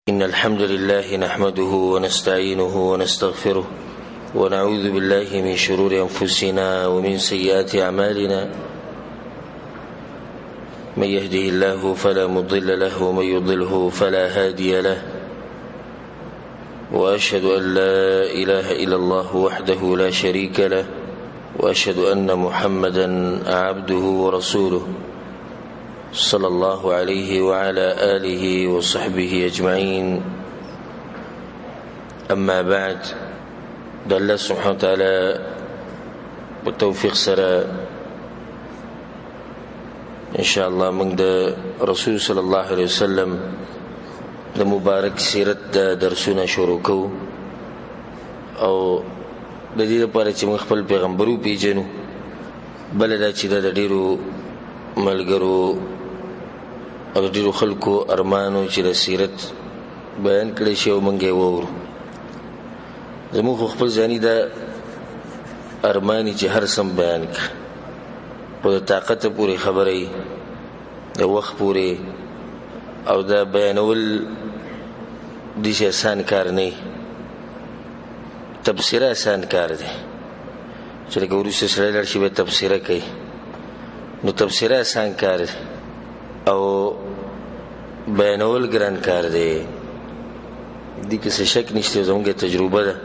إن الحمد لله نحمده ونستعينه ونستغفره ونعوذ بالله من شرور أنفسنا ومن سيئات أعمالنا من يهده الله فلا مضل له ومن يضله فلا هادي له وأشهد أن لا إله إلا الله وحده لا شريك له وأشهد أن محمدا عبده ورسوله صلى الله عليه وعلى آله وصحبه أجمعين. أما بعد، الله سبحانه وتعالى بالتوفيق سرا إن شاء الله من رسول صلى الله عليه وسلم د مبارک سیرت درسونه شروع کوو او د دې لپاره چې موږ خپل پیغمبر وپېژنو، بل دا چې د ډېرو ملګرو او ډېرو خلکو ارمانو چې د سیرت بیان کړی شي او موږ یې واورو. زموږ خو خپل ځاني دا ارماني چې هر سم بیان کړه، په د طاقت پورې خبره یي، د وخت پورې، او دا بیانول داسې آسان کار نه، تبصره آسان کار دی چې لکه وروسته سړی لاړ شي بیا تبصره کوي، نو تبصره آسان کار دی او بیانول ګران کار دی. دې کې څه شک نشته، زموږ تجربه ده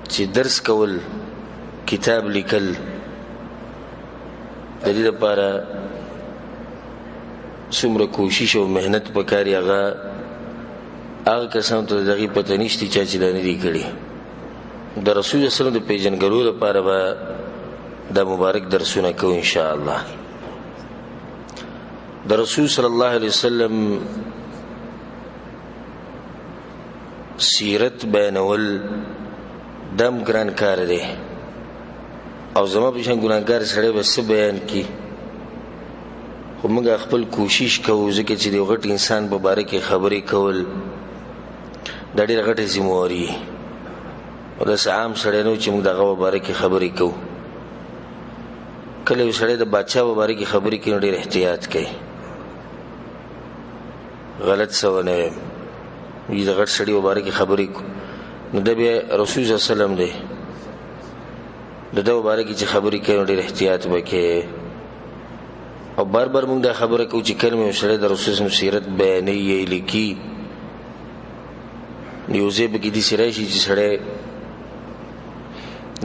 چې درس کول، کتاب لیکل، د دې لپاره څومره کوشش او محنت پکاري، هغه کسانو ته د هغې پته نشته چا چې دا نه دي کړي. د رسول صلی الله علیه وسلم د پیژنګلو لپاره به دا مبارک درسونه کوو انشاءالله. د رسول صلی الله علیه وسلم سیرت بیانول دم ګران کار دی، او زما په شان ګناهګار سړی به څه بیان کړي، خو موږ خپل کوشش کوو، ځکه چې د یو غټ انسان په باره کې خبرې کول دا ډېره غټه ذمهواري او داسې عام سړی نه و چې موږ د هغه په باره کې خبرې کوو. کله یو سړی د بادشاه په باره کې خبرې کوي نو ډېر احتیاط کوي، غلط څه ونه وي، د غټ سړي په باره کې خبرې کوو نو دا بیا رسول صلی الله علیه وسلم دی، د ده په باره کې چې خبرې کوي نو ډېر احتیاط به کوي. او بار بار موږ دا خبره کوو چې کله مې یو سړی د رسول صلی الله علیه وسلم سیرت بیانوي یا یې لیکي، نو یو ځای پکې داسې راشي چې سړی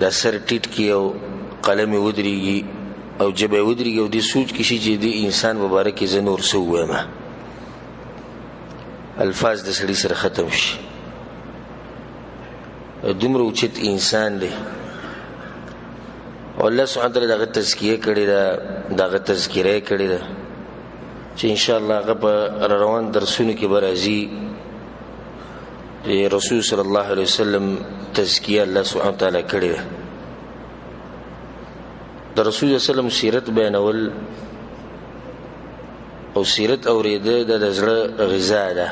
دا سر ټیټ کړي او قلم یې ودرېږي او ژبه یې ودرېږي او دې سوچ کې شي چې دې انسان په باره کې زه نور څه ووایم، الفاظ د سړي سره ختم شي. دومره اوچت انسان دی او الله سبحانه وتعالی دغه تزکیه کړې ده، دغه تذکره یې کړې ده چې انشاءالله هغه په روان درسونو کې به راځي. د رسول صلی الله علیه وسلم تزکیه الله سبحانه وتعالی کړې ده. د رسول صلی الله علیه وسلم سیرت بیانول او سیرت اورېده د زړه غذا ده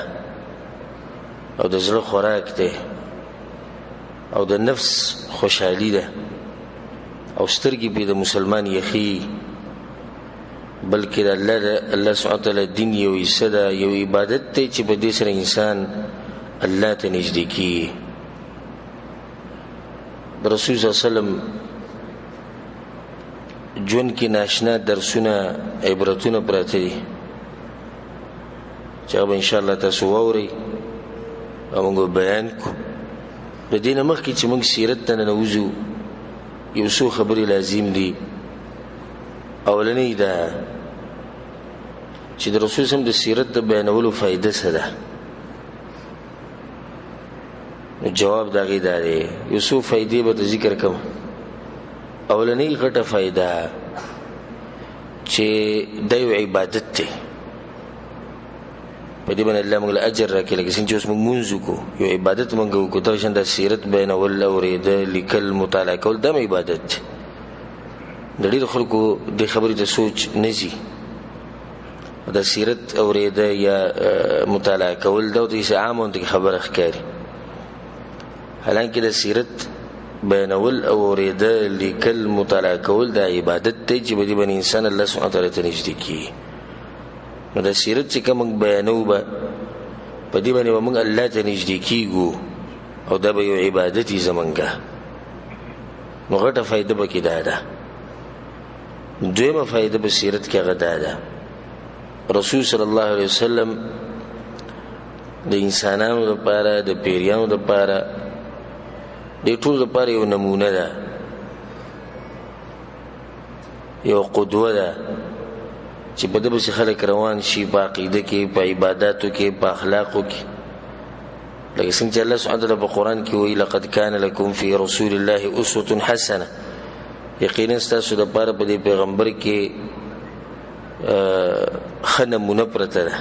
او د زړه خوراک دی او د نفس خوشحالي ده او سترګې پې د مسلمان یخي، بلکې د الله سبحانه وتعالی دین یو حصه ده، یو عبادت دی چې په دې سره انسان الله ته نږدې کېږي. د رسول صلی الله علیه وسلم ژوند کې ناشنا درسونه، عبرتونه پراته دي چې هغه به انشاءالله تاسو واورئ او موږ بیان کړو. د دې نه مخکې چې موږ سیرت ته ننوځو، یو څو خبرې لازم دي. اولنۍ دا چې د رسول صلی الله علیه وسلم د سیرت د بیانولو فایده څه ده؟ نو جواب د هغې دا دی، یو څو فایدې به ته ذکر کوم. اولنۍ غټه فایده چې دا یو عبادت دی، په دې باندې الله موږ له اجر راکړي. لکه څنګه چې اوس موږ لمونځ وکړو، یو عبادت موږ وکړو، دغه شان دا سیرت بیانول، اورېدل، لیکل، مطالعه کول دا هم عبادت دی. د ډېرو خلکو دې خبرې ته سوچ نه ځي، د سیرت اورېده یا مطالعه کول دا ورته هسې عام غوندې خبره ښکاري، حالانکې د سیرت بیانول او اورېده، لیکل، مطالعه کول دا عبادت دی چې په دې باندې انسان الله سبحانه وتعالی ته نږدې کېږي. نو د سیرت چې کوم بیانو به په دې باندې موږ الله ته نږدې کیږو او دا به یو عبادتي زمونږه. نو غټه فائدہ به کې ده. دویمه فائدہ به سیرت کې هغه ده رسول صلی الله علیه وسلم د انسانانو لپاره د پیریانو لپاره د ټول لپاره یو نمونه ده، یو قدوه ده چې په دې باندې خلک روان شي په عقیده کې، په عبادتو کې، په اخلاقو کې. لکه څنګه چې الله سبحانه وتعالی په قرآن کې وایي لقد كان لكم في رسول الله اسوة حسنه، یقینا ستاسو لپاره په دې پیغمبر کې ښه نمونه پرته ده.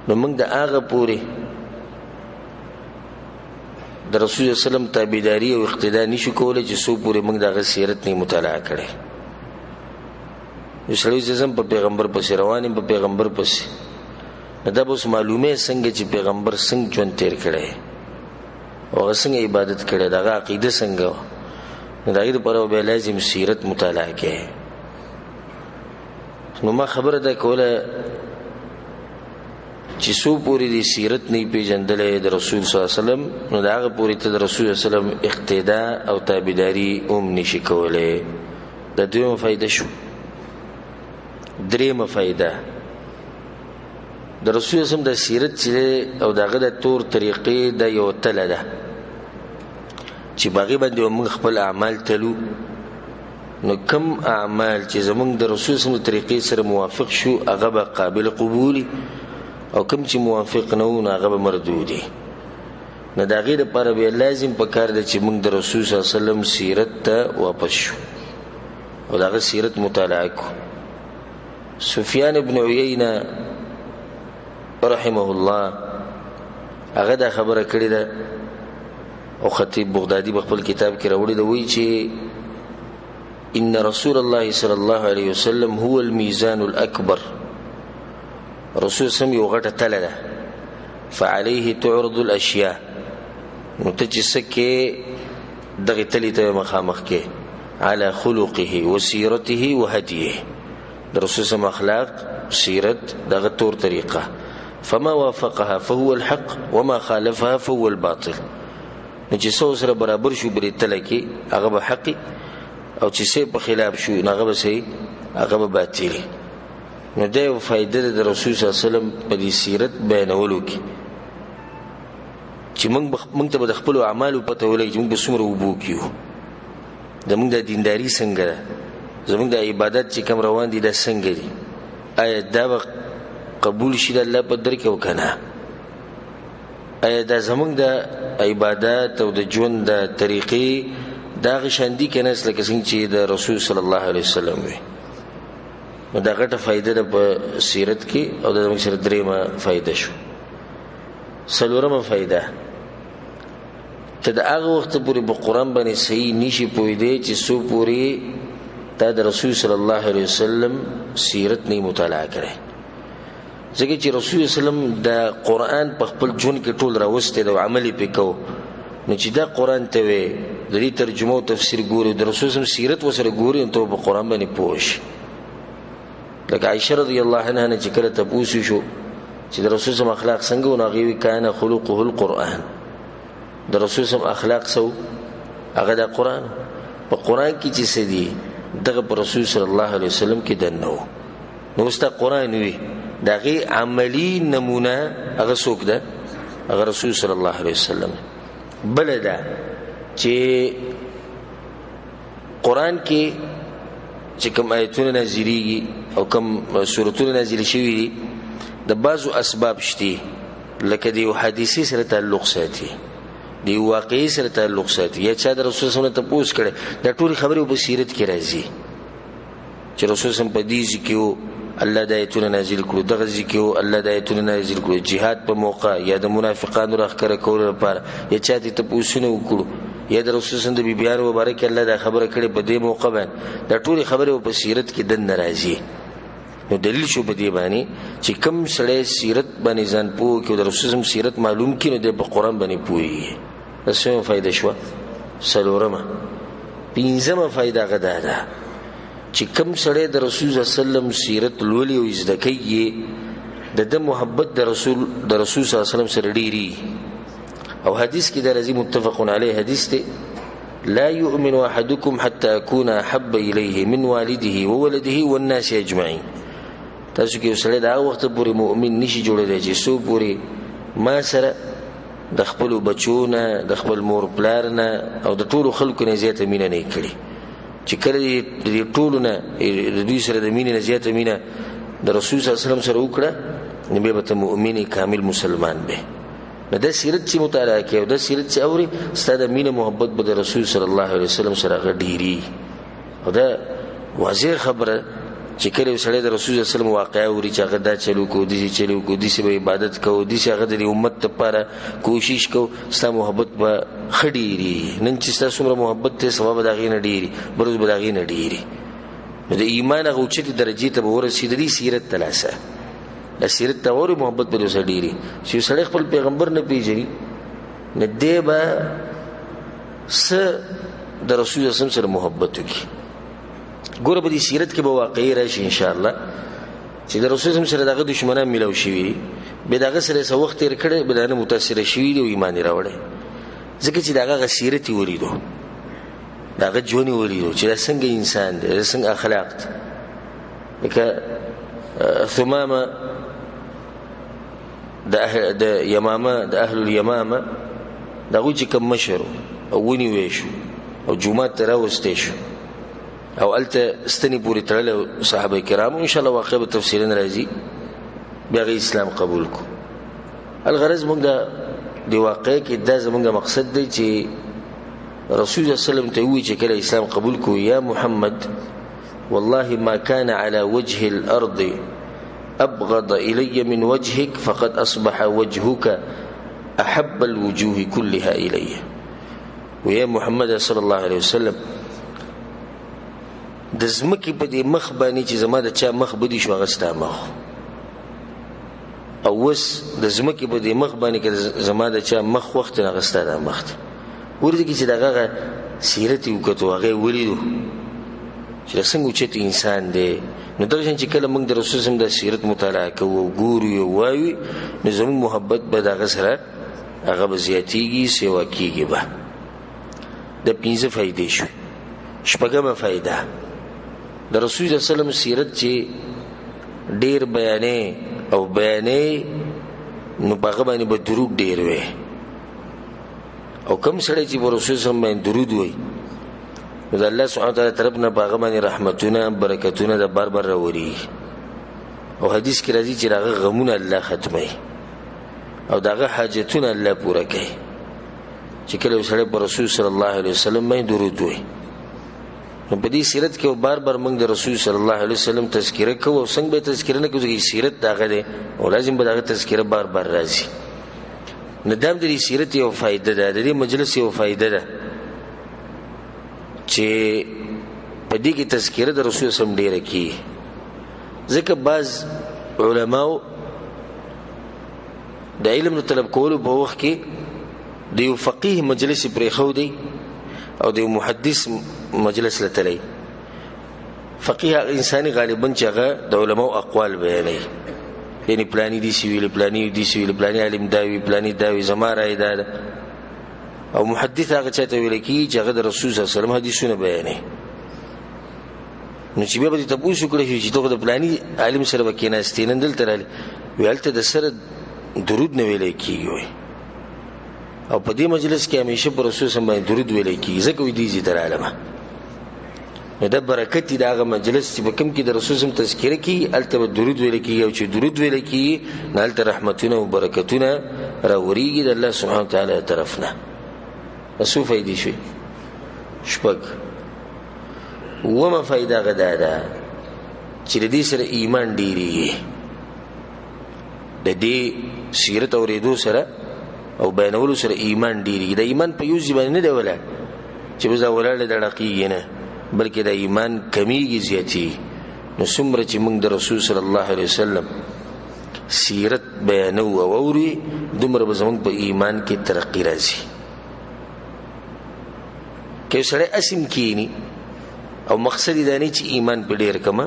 نو موږ د هغه پورې د رسول الله وسلم تابعداري او اقتدا نشو کولای چې څو پورې موږ دغه سیرت نه مطالعه کړي. یو سړی چې په پیغمبر پسې روان په پیغمبر پسې دا به اوس معلومه څنګه چې پیغمبر څنګه ژوند تیر کړی او څنګه عبادت کړی، دغه عقیده څنګه و. نو د هغې دپاره به لازم سیرت مطالعه کړي. نو ما خبره دا کوله چې څو پورې د سیرت نه پیژندلی د رسول صلی الله علیه وسلم، نو د هغه پورې ته د رسول صلی الله علیه وسلم اقتدا او تابعداري هم نشي کولی. دا دویمه فایده شو. دریمه فایده د رسول الله د سیرت چې او دغه د تور طریقې د یو تله ده چې باغې باندې موږ خپل اعمال تلو. نو کم اعمال چې زمونږ د رسول الله د طریقې سره موافق شو هغه به قابل قبولي، او کم چې موافق نه وو هغه به مردودي. نو د هغې دپاره بیا لازم پکار ده چې موږ د رسول صلی الله علیه وسلم سیرت ته واپس شو او دغه سیرت مطالعه کو. سفیان ابن عیینه رحمه الله هغه دا خبره کړې ده او خطیب بغدادي په خپل کتاب کې راوړی ده، وایي چې ان رسول الله صلی الله علیه وسلم هو الميزان الاکبر. رسول سم یو غټه تله ده، فعليه تعرض الاشیاء. نو ته چې څه کې دغې تلې ته مخامخ کې على خلقه وسیرته وهديه، د رسول سم اخلاق، سیرت، دغه طور طریقه. فما وافقها فهو الحق وما خالفها فهو الباطل. نو چې څه سره برابر شو بری تله کې هغه به حقي، او چې څه په خلاف شو هغه به صحیح، هغه به باطلي. نو دا یو فایده ده د رسول صلی الله علیه وسلم په دې سیرت بیانولو کې چې موږ ته به د خپلو اعمالو پته ولګي چې موږ به څومره اوبو کیو، زموږ د دینداري څنګه ده، زموږ د عبادت چې کوم روان دي دا څنګه دي، آیا دا به قبول شي د الله په در کې او که نه، آیا دا زموږ د عبادت او د ژوند د طریقې دا هغه شان دي که نه لکه څنګه چې د رسول صلی الله علیه وسلم وي. نو دا غټه فایده ده په سیرت کې، او دا زموږ سره دریمه فایده شو. څلورمه فایده، ته د هغه وخته پورې په قرآن باندې صحیح نشي پوهېدی چې څو پورې تا د رسول صلی الله علیه وسلم سیرت نه مطالعه کړی. ځکه چې رسول وسلم د قرآن په خپل ژوند کې ټول راوستی دی او عمل یې پرې کو. نو چې دا قرآن ته وې د دې ترجمه او تفسیر ګوري، د رسول وسلم سیرت ورسره ګوري، نو ته په قرآن باندې پوه شي. لکه عایشه رضی الله عنها نه چې کله تپوس شو چې د رسول وسلم اخلاق څنګه و، نو هغې وایي کان خلقه القرآن. د رسول وسلم اخلاق څه و؟ هغه د قرآن. په قرآن کې چې څه دي دغه په رسول صلی الله علیه وسلم کې دننه و. نو اوس ته قرآن وي د هغې عملي نمونه هغه څوک ده؟ هغه رسول صلی الله علیه وسلم. بله ده چې قرآن کې چې کوم آیتونه نازلیږي او کوم سورتونه نازل شوي دي د بعضو اسباب شته، لکه د یو حدیثي سره تعلق ساتي، د یو واقعي سره تعلق ساتي، یا چا د رسول صلی الله علیه وسلم تپوس کړی. دا ټولې خبرې په سیرت کې راځي چې رسول صلی الله علیه وسلم په دې ځای کې الله د آیتونه نازل کړو، دغه ځای کې الله د آیتونه نازل کړو، جهاد په موقع یا د منافقانو راښکاره کولو لپاره، یا چا ته تپوسونه وکړو، یا د رسول صلی الله علیه وسلم د بیبیانو مبارک الله دا خبره کړې په دې موقع باندې. دا ټولې خبرې په سیرت کې دننه راځي. نو دلیل شو په دې باندې چې کوم سړی سیرت باندې ځان پوه کړي او د رسول صلی الله علیه وسلم سیرت معلوم کړي، نو دی په قرآن باندې پوهېږي. دا څومره فایده شوه؟ څلورمه. پنځمه فایده هغه دا ده چې کوم سړی د رسول صلی الله علیه وسلم سیرت لولي او زده کوي، د محبت د رسول صلی الله علیه وسلم سره ډیری او حدیث کې د رضی متفق علیه حدیث ته لا يؤمن احدكم حتى اكون احب اليه من والده وولده والناس اجمعين. تاسو کې وسره دا وخت پورې مؤمن نشي جوړېدای چې سو پورې ما سره د خپل بچونه د خپل مور پلارنه او د ټولو خلکو نه زیاته مینه نه کړي چې کله دې ټولو نه د دوی سره د مینې نه زیاته مینه د رسول صلی الله علیه وسلم سره وکړه نو به ته مؤمن کامل مسلمان به. نو د سیرت چې مطالعه کوي او د سیرت چې اوري ستاسو مینه محبت به د رسول صلی الله علیه وسلم سره غډيري او دا واضح خبره چې کله وسړی د رسول صلی الله علیه وسلم واقعا وري چې هغه دا چلو کو دي چلو کو دي چې عبادت کو دي چې هغه د امت لپاره کوشش کو ستاسو محبت به خډيري. نن چې تاسو سره محبت ته ثواب داغې نه ډيري بروز به داغې نه ډيري نو د ایمان هغه اوچتي درجه ته ورسېدلی سیرت تلاسه د سیرت ته ورې محبت به وسه ډيري چې سړی خپل پیغمبر نه پیژني نه دی به س د رسول الله سره محبت وکړي. ګوره په دې سیرت کې به واقعي راشي ان شاء الله چې د رسول الله سره دغه دشمنان ملو شي به دغه سره څو وخت تیر کړي به دانه متاثر شي او ایمان راوړي ځکه چې دغه سیرت ولیدو دغه ژوند ولیدو چې څنګه انسان دی څنګه اخلاق دي. لکه ثمامه د یمامه د اهل الیمامه دغه چې کوم مشر او ونی ویشو او جمعه تراوستې شو او الته استنی پوری تړل صحابه کرام ان شاء الله واقع به تفسیرن راځي بیا اسلام قبول کو. الغرض موږ د واقع کې دا زموږ مقصد دی چې رسول الله صلی الله علیه وسلم ته وی چې کله اسلام قبول کو یا محمد والله ما كان على وجه الارض ابغض الي من وجهك فقد اصبح وجهك احب الوجوه كلها الي. ويا محمد صلی الله علیه وسلم د زمکی په دې مخ باندې چې زما د چا مخ بدی شو غستا مخ او وس د زمکی په دې مخ باندې کې زما د چا مخ وخت نه غستا د مخ ورته کې چې دغه سیرت یو کتو هغه ولیدو چې څنګه چې انسان دی. نو دغه چې کله موږ د رسول الله د سیرت مطالعه کوو ګورو وایي نو زموږ محبت به دغه سره هغه زیاتیږي سیوا کیږي. به د 15 فائدې شو. شپږمه فائدہ د رسول الله صلی الله علیه وسلم سیرت چې ډیر بیانې او بیانې نو هغه باندې به درود ډیر وي او کوم سره چې رسول الله صلی الله علیه وسلم درود وي نو الله سبحانه وتعالى طرفنا هغه باندې رحمتونه برکتونه د بار بار راوري او حدیث کې راځي چې هغه غمونه الله ختمي او دغه حاجتونه الله پوره کوي چې کله سره رسول صلی الله علیه وسلم باندې درود وي. نو په دې سیرت کې بار بار موږ د رسول صلی الله علیه وسلم تذکرہ کوو او څنګه به تذکرہ نه کوو سیرت داغه ده او لازم به داغه تذکرہ بار بار راځي. ندام د سیرت یو فائدہ ده د مجلس یو فائدہ ده چې په دې کې تذکرہ د رسول صلی الله علیه وسلم ډیره کی ځکه بعض علماو د علم طلب کولو په وخت کې د یو فقيه مجلس پرې خو دی او د محدث مجلس لتلی. فقيه انساني غالبا چې هغه د علماو اقوال بیانوي یعنی پلانی دي سی ویل پلانی دي سی ویل پلانی عالم داوی پلانی داوی زما راي دا او محدث هغه چاته ویل کی چې هغه د رسول صلی الله علیه وسلم حدیثونه بیانوي. نو چې به تاسو کړی چې ته د پلانی عالم سره وکیناستین دل تراله ویلته د سره درود نه ویل کیږي او په دې مجلس کې همیشه پر رسول صلی الله علیه وسلم درود ویل کیږي ځکه وی دي چې تر عالمه نو د برکت دی هغه مجلس چې کوم کې د رسول صلی الله علیه وسلم تذکرہ کی الته درود ویل کیږي او چې درود ویل کیږي نالته رحمتونه او برکتونه راوريږي د الله سبحانه وتعالى طرفنا. اسو فائدې شي شپږ ومه فائدہ غدا ده چې د دې سره ایمان ډیری د دې سیرت اوریدو سره او بیانولو سره ایمان ډیری د ایمان په یوځ باندې نه دی ولا چې بزا ولاله د رقیق نه بلکې د ایمان کمیږي زیاتی. نو څومره چې موږ د رسول صلی الله علیه وسلم سیرت بیانو او اوري دومره به زموږ په ایمان کې ترقی راځي. که سره اسیم کینی او مقصد دا نه چې ایمان په ډیر کما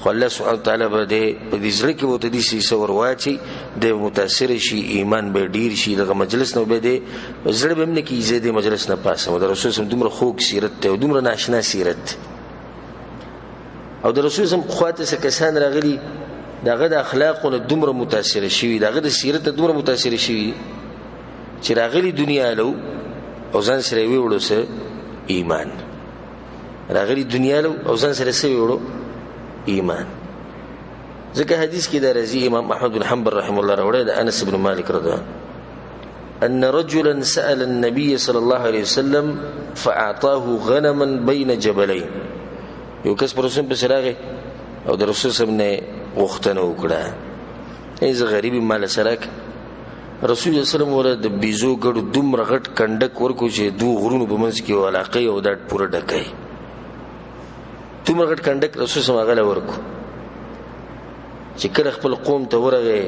خو الله سبحانه وتعالی به په دې زړه کې ورته دې څه ور واچي د متاثر شي ایمان به ډیر شي دغه مجلس نه به دې زړه به نه کې زیاده مجلس نه پاسه د رسول سم دومره خوږ سیرت ته دومره ناشنا سیرت او د رسول سم خواته څه کسان راغلي دغه د اخلاقونو دومره متاثر شي دغه د سیرت دومره متاثر شي چې راغلي دنیا له او ځان سره ویوړو سه ایمان راغلي دنیا له او ځان سره سه ویوړو ایمان ځکه حدیث کې دا راځي امام احمد بن حنبل رحمه الله راوړی د انس بن مالک رضی الله ان رجلا سأل النبي صلى الله عليه وسلم فاعطاه غنما بين جبلين یو کس پر رسول په سراغه او د رسول سم نه غوښتنه وکړه ایز غریب مال سراک رسول الله صلی الله علیه وسلم ور د بيزو ګړو دومره غټ کندک ورکو چې دو غرونو په منځ کې علاقه او دا پوره ډکای دومره غټ کندک رسول سم هغه ورکو چې کله خپل قوم ته ورغه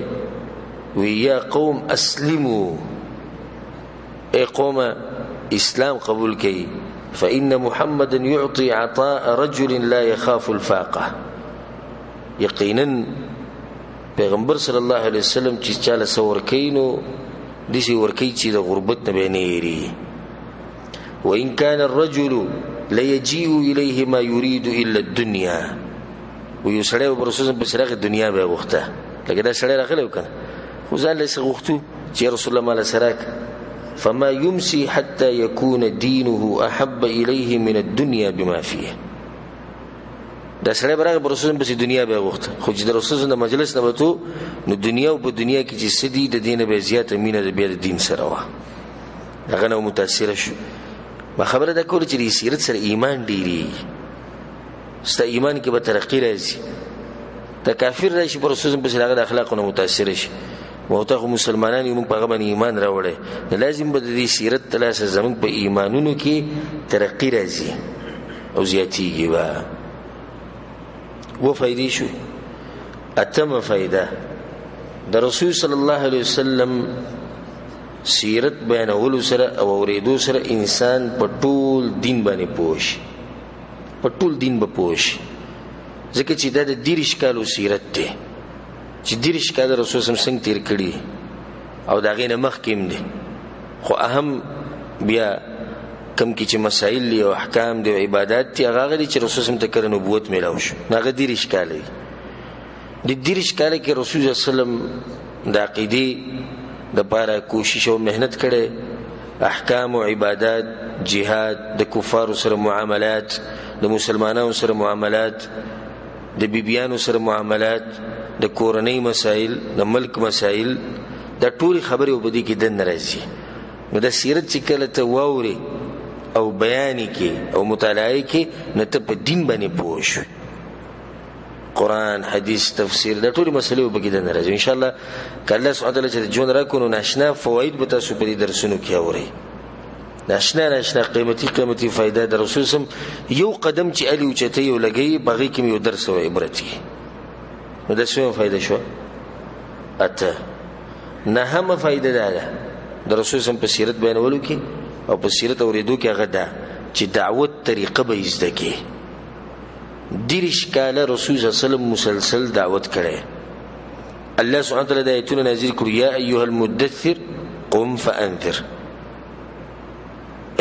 وی یا قوم اسلموا اي قوم اسلام قبول کړي فإن محمدا يعطي عطاء رجل لا يخاف الفاقة یقینا پیغمبر صلی الله علیه وسلم چې چاله سور کینو دسی ورکی چې د غربت نه بینيري وان كان الرجل لا يجيء اليه ما يريد الا الدنيا ويسړیو برسوس په سرغه دنیا به وخته لکه دا سړی راغلی وکنه خو ځان له سغختو چې رسول الله مال سراک فما يمسي حتى يكون دينه احب اليه من الدنيا بما فيه دا سړی برغه برسوس په دنیا به وخته خو چې د رسول الله مجلس نه وته نو دنیا او په دنیا کې چې سدي د دینه به زیاته مینه د بیا د دین سره وا هغه نو متاثر شو ما خبره ده کول چې د سیرت سره ایمان ډیری ستا ایمان کې به ترقی راځي ته کافر راشي پر رسول په سره د اخلاقونو متاثر شي موته مسلمانان یو په هغه باندې ایمان راوړي لازم به د سیرت تلاسه زمون په ایمانونو کې ترقی راځي او زیاتیږي وا و فائدې شو اتمه فائده د رسول صلی الله علیه وسلم سیرت بیانولو سره او اوریدو سره انسان په ټول دین باندې پوښ په ټول دین به پوښ ځکه چې دا د دیرش کالو سیرت ده چې دیرش کال رسول صلی الله علیه وسلم تیر کړي او دا غینه مخکیم دي خو اهم بیا کم کی چې مسائل لی او احکام دی او عبادت دی هغه غوړي چې رسول الله تکر نبوت میلاو شو هغه ډیر اشکال دی د ډیر اشکال کې رسول الله صلی الله علیه وسلم د عقیده د پاره کوشش او مهنت کړي احکام او عبادت جهاد د کفار سره معاملات د مسلمانانو سره معاملات د بیبيانو سره معاملات د کورنۍ مسائل د ملک مسائل د ټول خبرې وبدي کې د ناراضي نو د سیرت چې کله ته واوري او بیان کی او مطالعه کی نه ته په دین باندې پوښ قرآن حدیث تفسیر دا ټول مسلې وبګی د ناراضي ان شاء الله کله سبحانه وتعالى چې جون راکونو ناشنا فواید به تاسو په درسونو کې اورئ ناشنا قیمتي فائدہ د رسول سم یو قدم چې علی اوچته یو لګي بغي کې یو درس او عبرت نو د څه فائدہ شو اته نه هم فائدہ ده د رسول سم په سیرت بیانولو کې او په سیرت اوریدو کې هغه ده چې دعوت طریقه به زده کې دیرش کاله رسول صلی الله علیه وسلم مسلسل دعوت کړي الله سبحانه وتعالی د ایتونو نازل کړو یا ایها المدثر قم فانذر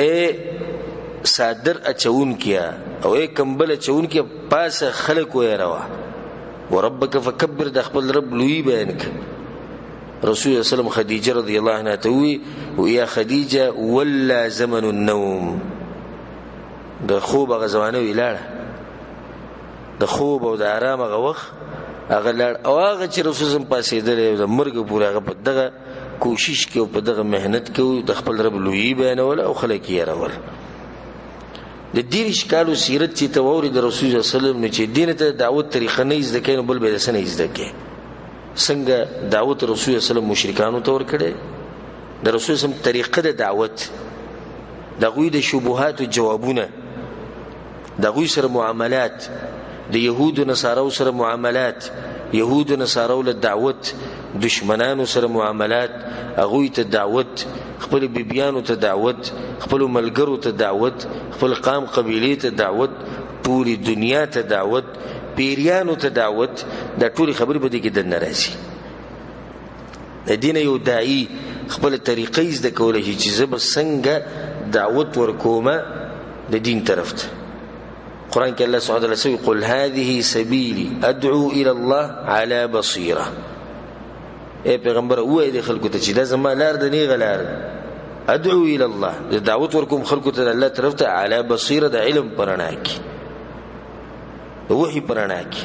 اے صادر اچون کیا او اے کمبل اچون کیا پاسه خلق وې روا وربک فکبر د خپل رب لوی بیان ک رسول الله صلی الله علیه وسلم خدیجه رضی الله عنها توي ويا خدیجه ولا زمن النوم د خوب غزوانه ویلاړه د خوب او د آرام غوخ هغه لړ او هغه چې رسول الله پاسېدل د مرګ پورې هغه په دغه کوشش کې او په دغه مهنت کې د خپل رب لوی بیانول او خلک یې راول د دیرش کالو سیرت چې تووري د رسول الله صلی الله علیه وسلم چې دین ته دعوت طریقه نه زده کین بل به نه زده کې څنګه دعوت رسول الله صلی الله علیه وسلم مشرکانو ته ور کړي د رسول الله طریقه د دعوت د غوی د شبهات او جوابونه د غوی سره معاملات د يهود او نصارو سره معاملات يهود او نصارو له دعوت دشمنانو سره معاملات اغوی ته دعوت خپل بیبيانو ته دعوت خپل ملګرو ته دعوت خپل قام قبيله ته دعوت ټول دنیا ته دعوت پیریانو ته دعوت، دا ټولې خبرې به دې کې دننه راځي. د دې نه یو داعي خپله طریقه زده کولی شي چې زه به څنګه دعوت ورکومه د دین طرف ته. قرآن کې الله سبحانه وتعالی سوی قل هذه سبیلي ادعو الى الله على بصیره. ای پیغمبر ووایه دې خلکو ته چې دا زما لار ده، نیغه لار ده. ادعو الى الله، د دعوت ورکوم خلکو ته د الله طرف ته على بصیره، د علم په رڼا کې، د وحي په رڼا کې.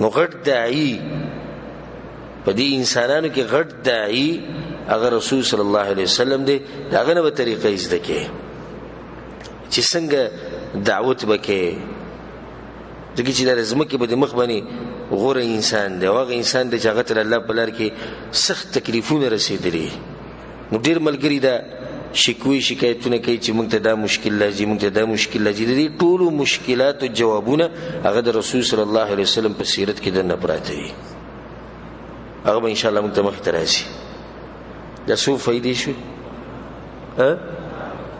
نو غټ داعي په دې انسانانو کې غټ داعي هغه رسول صلی الله علیه وسلم دی. د هغه نه به طریقه زده کې چې څنګه دعوت وکړي، ځکه چې د ځمکې په د مخ باندې غوره انسان دی، او هغه انسان دی چې هغه ته د الله په لار کې سخت تکلیفونه رسېدلي. نو ډېر ملګري دا شکوې شکایتونه کوي چې موږ ته دا مشکل راځي، موږ ته دا مشکل راځي. د دې ټولو مشکلاتو جوابونه هغه د رسول صلی الله علیه وسلم په سیرت کې دننه پراته دي. هغه به انشاءالله موږ ته مخې ته راځي. دا څو فایدې شوې؟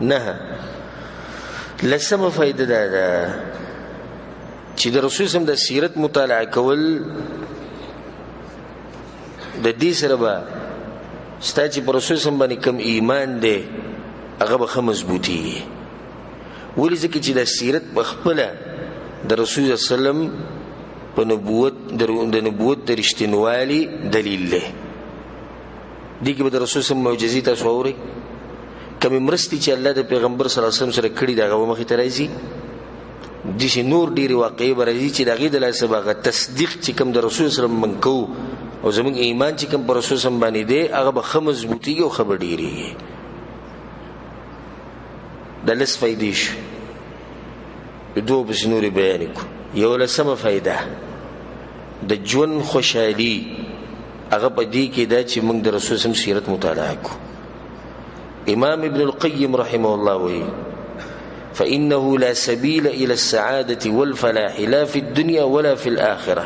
9. لسمه فایده دا ده چې د رسول صلی الله علیه وسلم د سیرت مطالعه کول د دې سره به ستا چې په رسول صلی الله علیه وسلم باندې کم ایمان دی هغه به ښه مضبوطېږي. ولې؟ ځکه چې د سیرت په خپله د رسول صلی الله علیه وسلم په نبوت د رښتینوالي دلیل دی. دې کې به د رسول صلی الله علیه وسلم معجزې تاسو اورئ، کمې مرستې چې الله د پیغمبر صلی الله علیه وسلم سره کړي د هغه به مخې ته راځي. داسې نور ډېرې واقعې به راځي چې د هغې د لاسه به هغه تصدیق چې کوم د رسول صلی الله علیه وسلم موږ کوو او زموږ ایمان چې کوم په رسول صلی الله علیه وسلم باندې دی هغه به ښه مضبوطېږي او ښه به ډېرېږي. دا لس فایدې شوې، دوه پسې نورې بیانې کړو. 11مه فایده د ژوند خوشحالي هغه په دې کې ده چې موږ د رسول صلی الله علیه وسلم سیرت مطالعه کړو. امام ابن القیم رحمه الله وی فإنه لا سبيل إلى السعادة والفلاح لا في الدنيا ولا في الآخرة.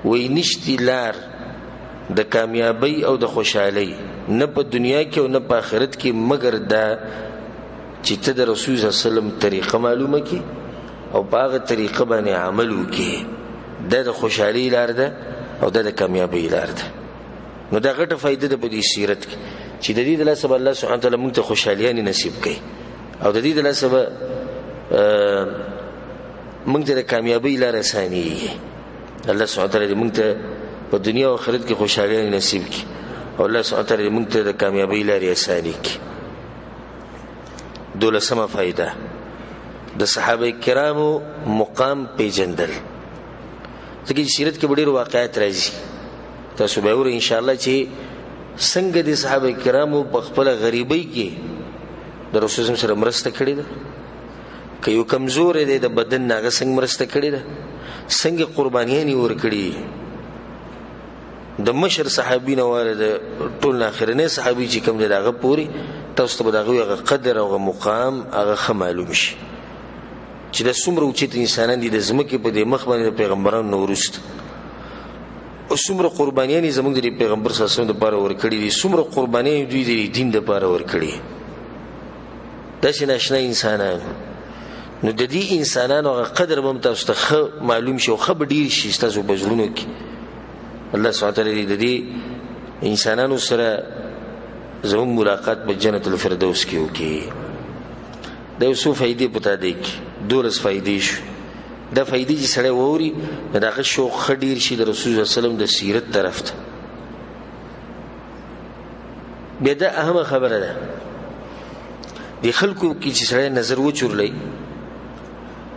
وی نشتی لار د کامیابی او د خوشحالی نه په دنیا کې او نه په آخرت کې مگر دا چې ته د رسول صلی الله علیه وسلم طریقه معلومه کې او په هغه طریقه باندې عمل وکړې. دا د خوشحالی لار ده او دا د کامیابی لار ده. نو دا غټه فایده ده په دې سیرت کې چې د دې د لاسه به الله سبحانه وتعالی موږ ته خوشحالیانې نصیب کړي او د دې د لاسه به موږ ته د کامیابۍ لاره اسانېږي. الله سبحانه وتعالی موږ ته په دنیا او آخرت کې خوشحالیانې نصیب کړي او الله سبحانه وتعالی موږ ته د کامیابۍ لارې اسانې کړي. 12مه فایده د صحابه کرامو مقام پیژندل. ځکه چې سیرت کې به ډېر واقعات راځي، تاسو به اورئ انشاءالله چې څنګه د صحابه کرامو په خپله غریبۍ کې د رسول الله سره مرسته کړې ده. که یو کمزوری دی د بدن نه هغه څنګه مرسته کړې ده، څنګه قربانیانې ورکړي. د مشر صحابي نه واره د ټول نه اخرنی صحابي چې کوم دی د هغه پورې تاسو ته به د هغوی هغه قدر او هغه مقام هغه ښه معلوم شي چې دا څومره اوچت انسانان دي د ځمکې په دې مخ باندې د پیغمبرانو نه وروسته، او څومره قربانیانې زموږ د پیغمبر صلی الله علیه وسلم دپاره ورکړي دي، څومره قربانیانې دوی د دین دپاره ورکړي. داسې ناشنا انسانان. نو د دې انسانانو هغه قدر به هم تاسو ته ښه معلوم شي او ښه به ډېر شي ستاسو په زړونو کې. الله سبحانه وتعالی د دې انسانانو سره زموږ ملاقات په جنت الفردوس کې وکړي. دا یو څو فایدې په تا دی کې 12 فایدې شو. دا فایدې چې سړی واوري نو د هغه شوق ښه ډېر شي د رسول صلی الله علیه وسلم د سیرت طرف ته. بیا دا اهمه خبره ده د خلکو کې چې سړی نظر وچورلی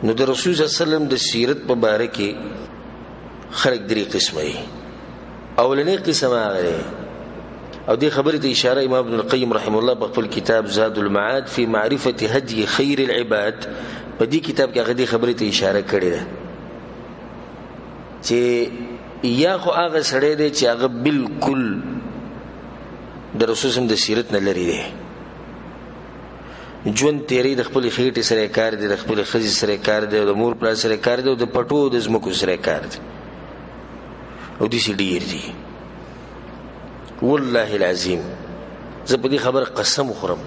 نو د رسول صلی الله علیه وسلم د سیرت په باره کې خلک 3 قسمه دي. اولنی قسم هغه دی او دې خبرې ته اشاره امام ابن القیم رحمه الله په خپل کتاب زاد المعاد فی معرفة هدی خیر العباد په دې کتاب کې هغه دې خبرې ته اشاره کړې ده چې یا خو هغه سړی دی چې هغه بالکل د رسول صلی الله علیه وسلم د سیرت نه لرې دی، ژوند تیری د خپل خېټې سره کار دی، د خپل ښځې سره کار دی، د مور پلار سره کار دی، او د پټو د ځمکو سره کار دی، او داسې ډېر دي. والله العظیم زه په دې خبره قسم خورم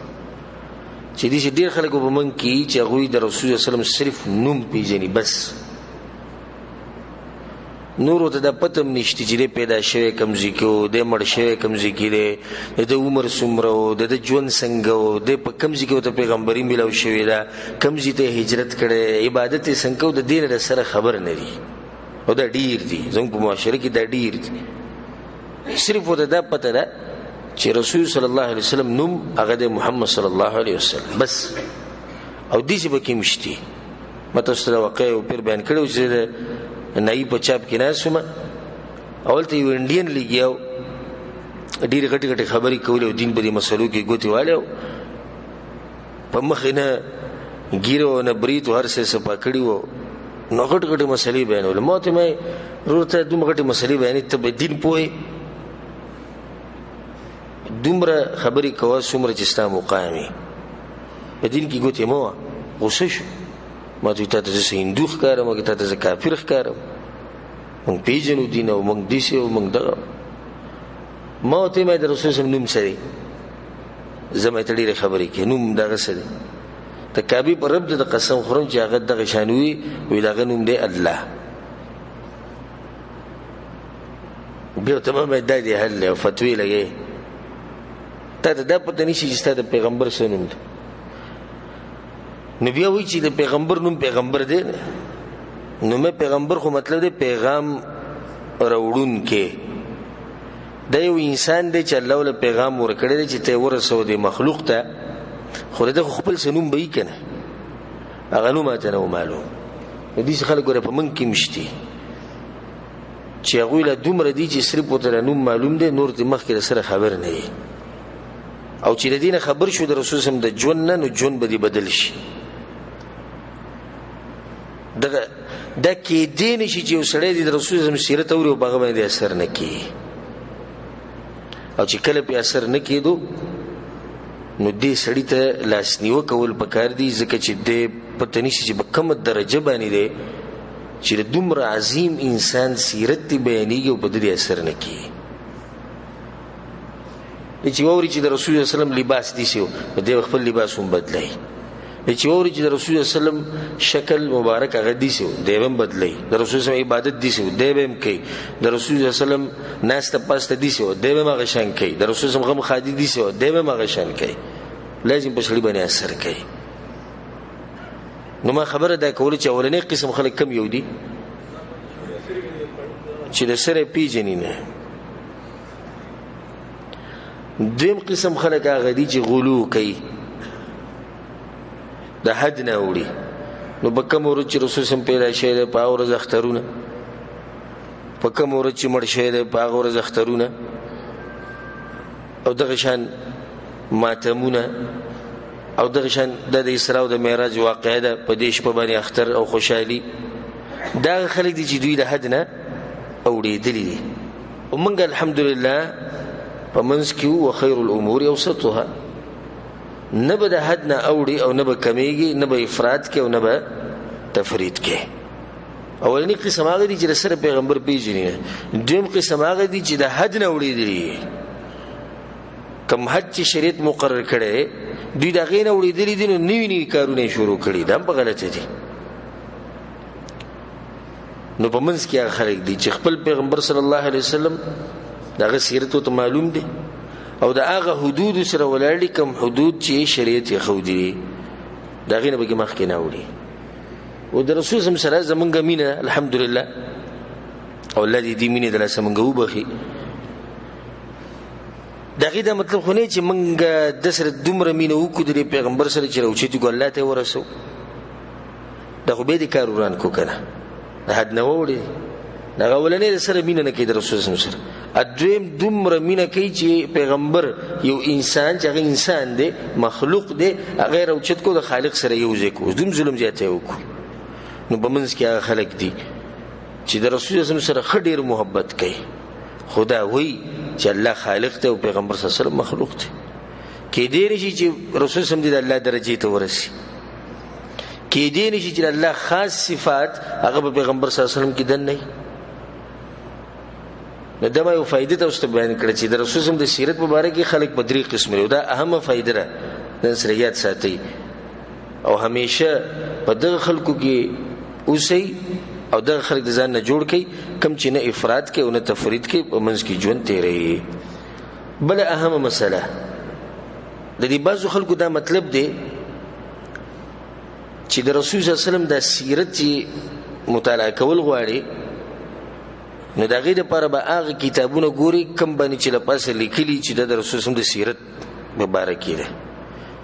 چې داسې ډېر خلک به موږ کې چې هغوی د رسول صلی الله علیه وسلم صرف نوم پیژني بس، نورو ته دا پتم نشته چې د پیدا شوی کم ځای کې و، د مړ شوی کم ځای کې دی، د عمر څومره و، د ژوند څنګه و، د په کم ځای کې ورته پیغمبري میلاو شوې ده، کم ځای ته هجرت کړی، عبادت یې څنګه کوو، د دې نه سره خبر نه دي. او دا ډیر دي زموږ په معاشره کې، دا ډیر دي. صرف ورته دا پته ده چې رسول صلی الله علیه وسلم نوم هغه د محمد صلی الله علیه وسلم بس. او دې چې پکې مشتي ما تاسو ته واقع او پیر بیان کړو چې د نایي په چاپ کې ناست وم، اول ته یو انډین لګیاو ډېرې غټې غټې خبرې کولې او دین په دې مسلو کې ګوتې والی، په مخ یې نه ګیره و نه برید و، هر څه یې صفا کړي وو، نو غټ غټې مسلې بیانولې. ما ورته وایي ورور ته دومره غټې مسلې بیانې، ته به دین پوهې، دومره خبرې کوه څومره چې ستا مقام یې په دین کې ګوتې مه وه. غوسه شو، ما ته تا ته زه هندو ښکارم، او تا ته زه کافر ښکارم، موږ پېژنو دین او موږ داسې او موږ دغه. ما ورته ویل د رسول صاحب نوم څه دی؟ زه مې ته ډېرې خبرې کوې، نوم دغه څه دی؟ د کعبې په رب د قسم خورم چې هغه دغه شان وي، وایي د هغه نوم دی الله. بیا ورته ما ویل دا دی حل دی او فتوې لګوې، تا ته دا پته نه شي چې ستا د پیغمبر څه نوم دی. نو بیا وایي چې د پیغمبر نوم پیغمبر دی، نومه پیغمبر خو مطلب دی پیغام راوړونکی. دا یو انسان دی چې الله له پیغام ورکړی دی چې ته یې ورسوه د مخلوق ته، خو د ده خو خپل څه نوم به وي که نه، هغه نوم ماته نه و معلوم. نو داسې خلک ګوره په موږ کې مشتي چې هغوی له دومره دي چې صرف ورته نوم معلوم دی، نور د مخکې د سره خبر نه وي. او چې د دې نه خبر شو د رسول صلی الله علیه وسلم د ژوند نه، نو ژوند به دې بدل شي. دغه دا کېدی نه شي چې یو سړی د رسول صلی الله علیه وسلم سیرت اوري او په هغه باندې اثر نه کېږي. او چې کله پې اثر نه کېدو نو دې سړي ته لاسنیوه کول پکار دي، ځکه چې دې پته نیسي چې په کومه درجه باندې دی چې د دومره عظیم انسان سیرت دې بیانېږي او په دې اثر نه کېږي. چې واوري چې د رسول صلی الله علیه وسلم لباس داسې و، نو دی خپل لباس هم بدلوي. چې واوري چې د رسول صلی الله علیه وسلم شکل مبارک هغه داسې و، دی به هم بدلوي. د رسول صلی الله علیه وسلم عبادت داسې و، دی به هم کوي. د رسول صلی الله علیه وسلم ناسته پاسته داسې و، دی به هم هغه شان کوي. د رسول صلی الله علیه وسلم غم خادي داسې و، دی به هم هغه شان کوي. لازم په سړي باندې اثر کوي. نو ما خبره دا کوله چې اولنی قسم خلک کم یو دي چې د سره پیژني نه. دویم قسم خلک هغه دي چې غلو کوي، د حد نه وړي. نو په کوم ورځ چې رسول صلی الله علیه وسلم پیدا شوی دی په هغه ورځ اخترونه، په کوم ورځ چې مړ شوی دی په هغه ورځ اخترونه، او دغه شان ماتمونه، او دغه شان د اسراء او د معراج واقعه ده، په دې شپه باندې اختر او خوشحالي. دا خلک دي چې دوی د حد نه اورېدلي دي. او موږ الحمدلله په منځ کې وو، خیر الامور اوسطها، نه به د حد نه اوړي او نه به کمیږي، نه به افراط کې او نه به تفرید کې. اولنی قسم هغه دي چې د سره پیغمبر پیژني نه. دویم قسم هغه دي چې د حد نه اورېدلي، کم حد چې شریعت مقرر کړی دوی د هغې نه اورېدلي دي، نو نوي نوي کارونه یې شروع کړي، دا هم په غلطه دي. نو په منځ کې هغه خلک دي چې خپل پیغمبر صلی الله علیه وسلم د هغه سیرت ورته معلوم دی، او د هغه حدود سره ولاړ دي، کوم حدود چې شریعت یې ښودي دي د هغې نه به کې مخکې نه اوړي. او د رسول صلی الله علیه وسلم سره زمونږ مینه الحمدلله، او الله دې دې مینې د لاسه مونږ وبخي. د هغې دا مطلب خو نه چې مونږ د سره دومره مینه وکړو د پیغمبر سره چې راوچتي کړو الله ته یې ورسو، دا خو بیا دې کار وران کړو که نه، د حد نه واوړي. د هغه اولنی د سره مینه نه کوي د رسول صلی الله علیه وسلم. دویم دومره مینه کوي چې پیغمبر یو انسان چې هغه انسان دی، مخلوق دی، هغه یې راوچت کړو د خالق سره یو ځای کړو، دوم ظلم زیاتی وکړو. نو په منځ کې هغه خلک دي چې د رسول صلی الله علیه وسلم سره ښه ډېر محبت کوي، خو دا وایي چې الله خالق دی او پیغمبر صلی الله علیه وسلم مخلوق دی. کېدی نه شي چې رسول صلی الله علیه وسلم د الله درجې ته ورسي، کېدی نه شي چې د الله خاص صفات هغه په پیغمبر صلی الله علیه وسلم کې دننه وي. نو دا ما یو فائدې تاسو ته بیان کړه چې د رسول صلی الله علیه وسلم د سیرت په باره کې خلک په درې قسم دي، دا اهمه فائده ده، نن سره یاد ساتئ او همیشه په دغه خلکو کې اوسئ او دغه خلک د ځان نه جوړ کوي کم چې نه افراد کوي او نه تفرید کوي په منځ کې ژوند تېروي. بله اهمه مسله د دې بعضو خلکو دا مطلب دی چې د رسول صلی الله علیه وسلم د سیرت چې مطالعه کول غواړي نو د هغې دپاره به هغه کتابونه ګوري کم باندې چې له پاسه لیکلي چې دا د رسول صلی الله علیه وسلم د سیرت په باره کې ده.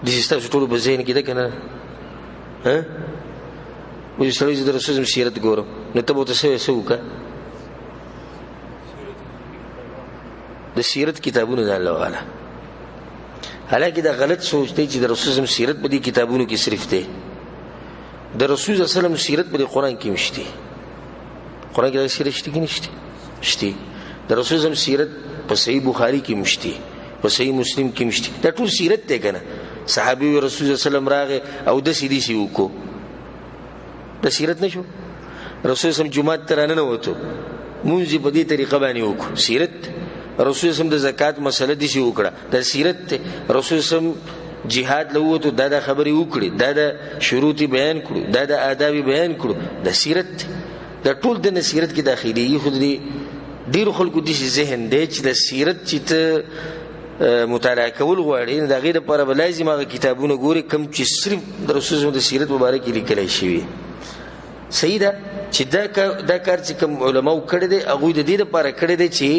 داسې ستاسو ټولو په ذهن کې ده که نه؟ وایي سړی زه د رسول صلی الله علیه وسلم سیرت ګورم نو ته به ورته څه وکړه؟ د سیرت کتابونه د الله والا. حالانکه دا غلط سوچ دی چې د رسول صلی الله علیه وسلم سیرت په دې کتابونو کې صرف دی. د رسول صلی الله علیه وسلم سیرت په قرآن کې مشته. قرآن کې دا سیرت شته کې نشته؟ شته. د رسول صلی الله علیه وسلم سیرت په صحیح بخاری کې مشته، په صحیح مسلم کې مشته. دا ټول سیرت دی کنه. صحابي رسول صلی الله علیه وسلم راغی او د سیدی سی وکړو، دا سیرت نشو؟ رسول صلی الله علیه وسلم جمعه ته راننوتو مونځ په دې طریقه باندې وکړو، سیرت. رسول صلی الله علیه وسلم د زکات مسله دي سی وکړه، دا سیرت دی. رسول صلی الله علیه وسلم جهاد لوته دا خبرې وکړي، دا د شروط بیان کړو، دا د آداب بیان کړو، دا سیرت. دا ټول د سیرت کې داخلي. خو دې ډیرو خلکو دې ذهن دی چې د سیرت چې ته مطالعه کول غواړي د هغې دپاره به لازم هغه کتابونه ګوري کوم چې صرف د رسول صلی د سیرت په باره کې لیکلی شوي. صحیح ده چې دا کار چې کوم علماو کړی دی هغوی د دې دپاره کړی دی چې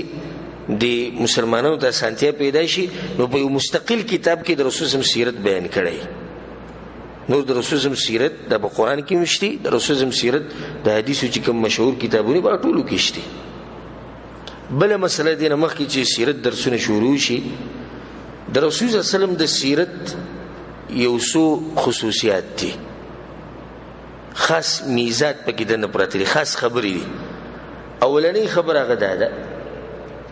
د مسلمانانو ته اسانتیا پیدا شي. نو په یو مستقل کتاب کې د رسول صلی سیرت بیان کړی. نور د رسول صلی سیرت د په قرآن کې مشتي، د رسول صلی سیرت د حدیثو چې کوم مشهور کتابونه په ټولو کې شته. بله مسله دې نه مخکې چې سیرت درسونه شروع شي، د رسول صلی الله علیه وسلم د سیرت یو څو خصوصیات دي، خاص میزات پکې دننه پراته دي، خاص خبرې دي. اولنۍ خبره هغه دا ده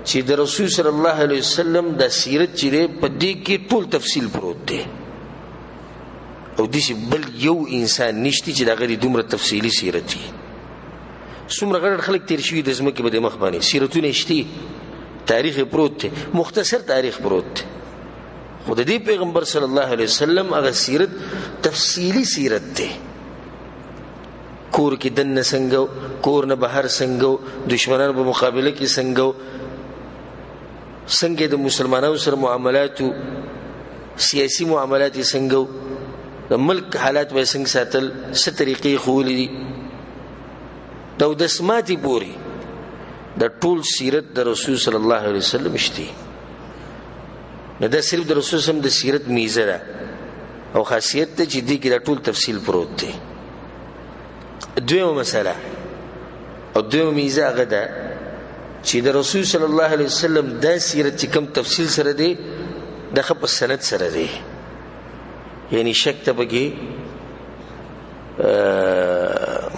چې د رسول صلی الله علیه وسلم د سیرت چې دی په دې کې ټول تفصیل پروت دی او داسې بل یو انسان نشته چې د هغه دومره تفصیلي سیرت وي. څومره غټ خلک تیر شوي د ځمکې په دې مخ باندې سیرتونه شته، تاریخ یې پروت دی، مختصر تاریخ پروت دی. خو د دې پیغمبر صلی الله علیه وسلم هغه سیرت تفصیلي سیرت دی. کور کې دننه څنګه، کور نه بهر څنګه، دشمنانو په مقابله کې څنګه، څنګه د مسلمانانو سره معاملاتو، سیاسي معاملات څنګه، د ملک حالات به څنګه ساتل، څه طریقې ښوولې دي، د اودس ماتې پورې د ټول سیرت د رسول صلی الله علیه وسلم شته. نو دا صرف د رسول صلی الله علیه وسلم د سیرت میزه ده او خاصیت ده چې دې کې دا ټول تفصیل پروت دی. دویمه مسله او دویمه میزه هغه ده چې د رسول صلی الله علیه وسلم دا سیرت چې کوم تفصیل سره دی دغه په سند سره دی، یعنی شک ته پکې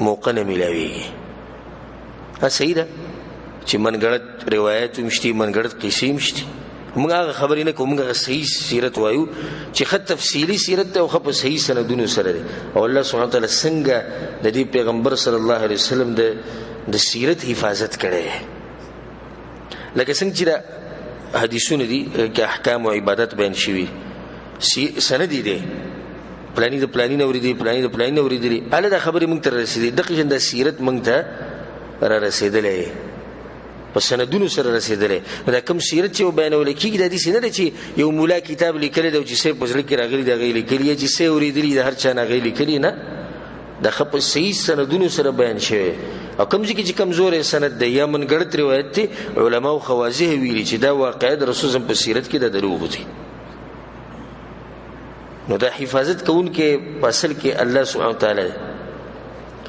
موقع نه میلاویږي. صحیح ده چې منګړت روایت هم شته، منګړت قصې هم شته. موږ هغه خبرې نه کوو، موږ هغه صحیح سیرت وایو چې ښه تفصیلي سیرت دی او ښه په صحیح سندونو سره دی. او الله سبحانه وتعالی څنګه د دې پیغمبر صلی الله علیه وسلم د سیرت حفاظت کړی، لکه څنګه چې دا حدیثونه دي کې احکام او عبادت بیان شوي، سند دی پلانی د پلانی نه اورېدي، پلانی د پلانی نه اورېدلي، هله دا خبرې موږ ته رسېدلي. دغه شان دا سیرت موږ ته را رسېدلی، په سندونو سره رسېدلی. دا کوم سیرت چې بیانولی کېږي دا داسې نه ده چې یو مولا کتاب لیکلی دی او چې څه په زړه کې راغلي د هغې لیکلي، یا چې څه اورېدلي د هر چا نه هغې لیکلي، نه، دا ښه په صحیح سندونو سره بیان شوی. او کوم ځای کې چې کمزوری سند دی یا منګړت روایت دی، علماو خو واضح ویلي چې دا واقعه د رسول په سیرت کې دا دروغ دي. نو دا حفاظت کوونکی په اصل کې الله سبحانه وتعالی دی.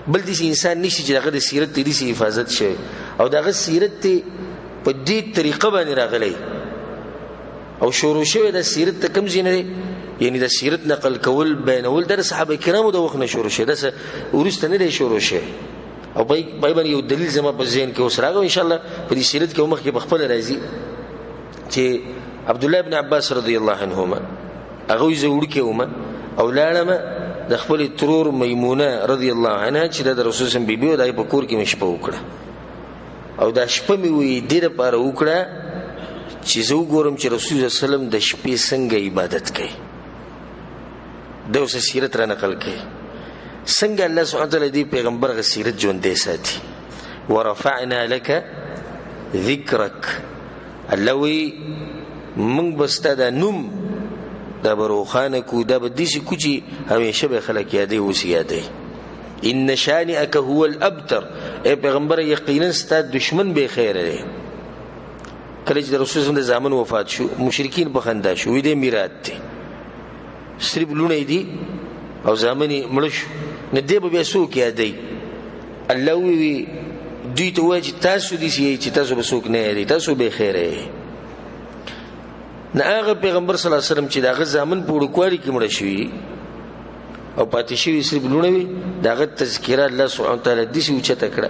بل داسې انسان نشي چې دغه د سیرت دی داسې حفاظت شوی او دغه سیرت دی په دې طریقه باندې راغلی او شروع شوی. د سیرت ته کوم ځای نه دی، یعنی د سیرت نقل کول بیانول د صحابه کرامو د وخت نه شروع شوی، داسې وروسته نه دی شروع شوی. او پای باندې یو دلیل زما په ذهن کې اوس راغی، انشاءالله په دې سیرت کې مخکې په خپله راځي چې عبد الله بن عباس رضی الله عنهما هغه زه وړوکی وم او لاړم د خپلې ترور میمونه رضی الله عنها چې دا د رسول صلی بیبي وه، د هغې په کور کې مې شپه وکړه او دا شپه مې وی دې دپاره وکړه چې زه وګورم چې رسول صلی وسلم د شپې څنګه عبادت کوي. دا اوس سیرت را نقل کوي څنګه الله سبحانه وتعالی دې پیغمبر غ سیرت ژوندی ساتي. ورفعنا لك ذکرک، الله وی موږ به ستا دا نوم دا به روښانه کړو، دا به داسې کړو چې همیشه به خلک یادوي، اوس یادوي. ان شانئک هو الابتر، ای پیغمبر یقینا ستا دشمن بې خیره دی. کله چې د رسول صلی الله علیه وسلم د زامن وفات شو، مشرکین په خندا شو، وی دې میراث دی، صرف لونه دي او زامن یې مړه شو، نه دی به بیا څوک یادوي. الله وی دوی ته وایي چې تاسو داسې یئ چې تاسو به څوک نه یادوي، تاسو بې خیره یئ. نه هغه پیغمبر صلی الله علیه وسلم چې د هغه زامن په وړوکوالي کې مړه شوي او پاتې شوي صرف لوڼه وي، د هغه تذکره الله سبحانه وتعالی داسې اوچته کړه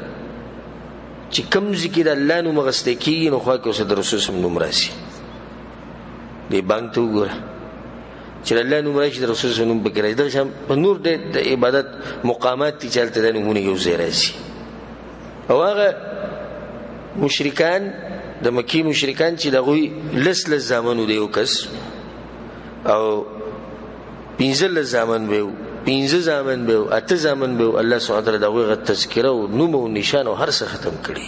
چې کوم ځای کې د الله نوم اخیستی کېږي نو خوا کې اوس د رسول صلی الله علیه وسلم نوم راشي. دې بانک ته وګوره چې د الله نوم راشي، د رسول صلی الله علیه وسلم نوم پکې راشي. دغه شان په نور د عبادت مقامات دي چې هلته دا نومونه یو ځای راشي. او هغه مشرکان د مکی مشرکان چې د هغوی لس زامن د یو کس او 15 زامن به و، 15 زامن به و، 8 زامن به و، الله سبحانه وتعالی د هغوی غ تذکره او نوم او نشان او هر څه ختم کړي.